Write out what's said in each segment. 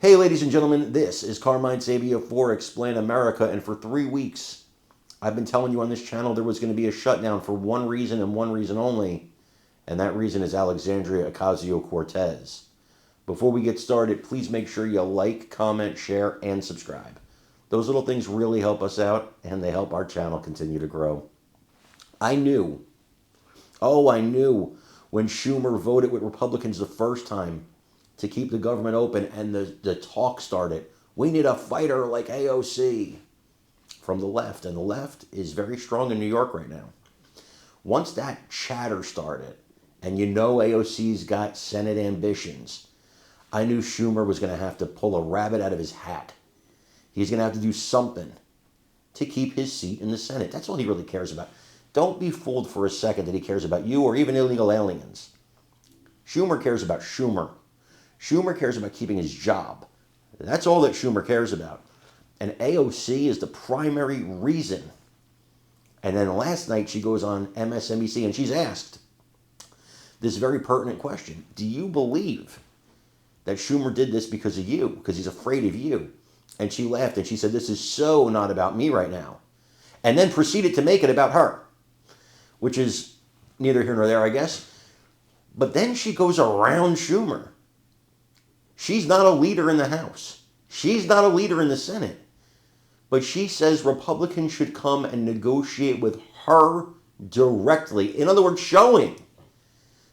Hey, ladies and gentlemen, this is Carmine Sabia for Explain America, and for 3 weeks, I've been telling you on this channel there was going to be a shutdown for one reason and one reason only, and that reason is Alexandria Ocasio-Cortez. Before we get started, please make sure you like, comment, share, and subscribe. Those little things really help us out, and they help our channel continue to grow. I knew when Schumer voted with Republicans the first time to keep the government open and the talk started, we need a fighter like AOC from the left. And the left is very strong in New York right now. Once that chatter started, and you know AOC's got Senate ambitions, I knew Schumer was going to have to pull a rabbit out of his hat. He's going to have to do something to keep his seat in the Senate. That's all he really cares about. Don't be fooled for a second that he cares about you or even illegal aliens. Schumer cares about Schumer. Schumer cares about keeping his job. That's all that Schumer cares about. And AOC is the primary reason. And then last night she goes on MSNBC and she's asked this very pertinent question. Do you believe that Schumer did this because of you, because he's afraid of you? And she laughed and she said, this is so not about me right now. And then proceeded to make it about her, which is neither here nor there, I guess. But then she goes around Schumer. She's not a leader in the House. She's not a leader in the Senate. But she says Republicans should come and negotiate with her directly. In other words, showing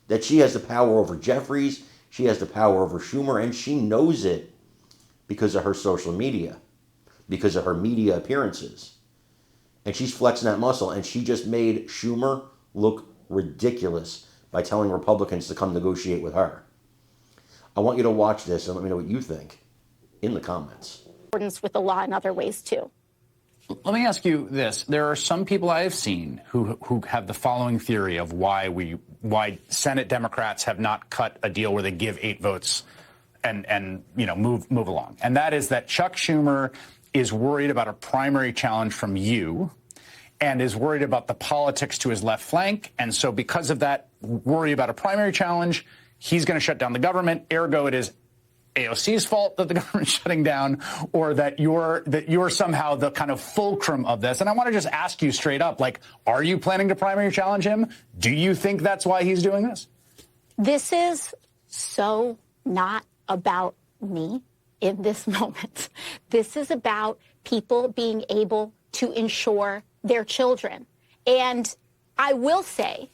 that she has the power over Jeffries, she has the power over Schumer, and she knows it because of her social media, because of her media appearances. And she's flexing that muscle, and she just made Schumer look ridiculous by telling Republicans to come negotiate with her. I want you to watch this and let me know what you think in the comments. Accordance with the law in other ways, too. Let me ask you this. There are some people I have seen who have the following theory of why Senate Democrats have not cut a deal where they give 8 votes and move along. And that is that Chuck Schumer is worried about a primary challenge from you and is worried about the politics to his left flank. And so because of that worry about a primary challenge, he's going to shut down the government. Ergo, it is AOC's fault that the government's shutting down, or that you're somehow the kind of fulcrum of this. And I want to just ask you straight up, are you planning to primary challenge him? Do you think that's why he's doing this? This is so not about me in this moment. This is about people being able to insure their children. And I will say,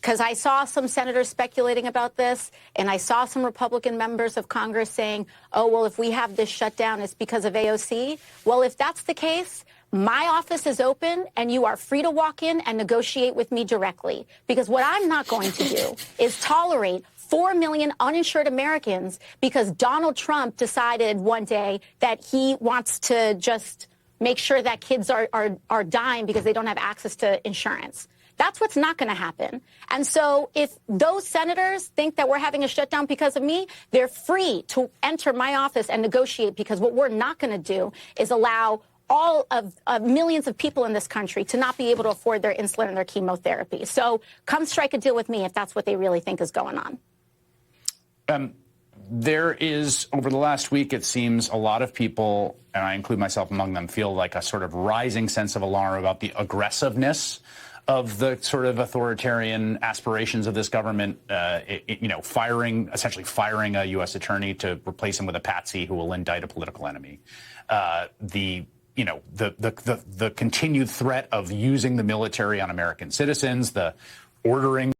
because I saw some senators speculating about this, and I saw some Republican members of Congress saying, oh, well, if we have this shutdown, it's because of AOC. Well, if that's the case, my office is open, and you are free to walk in and negotiate with me directly. Because what I'm not going to do is tolerate 4 million uninsured Americans because Donald Trump decided one day that he wants to just make sure that kids are dying because they don't have access to insurance. That's what's not going to happen. And so if those senators think that we're having a shutdown because of me, they're free to enter my office and negotiate, because what we're not going to do is allow all of millions of people in this country to not be able to afford their insulin and their chemotherapy. So come strike a deal with me if that's what they really think is going on. There is, over the last week, it seems a lot of people, and I include myself among them, feel like a sort of rising sense of alarm about the aggressiveness of the sort of authoritarian aspirations of this government, essentially firing a U.S. attorney to replace him with a patsy who will indict a political enemy. The continued threat of using the military on American citizens, the ordering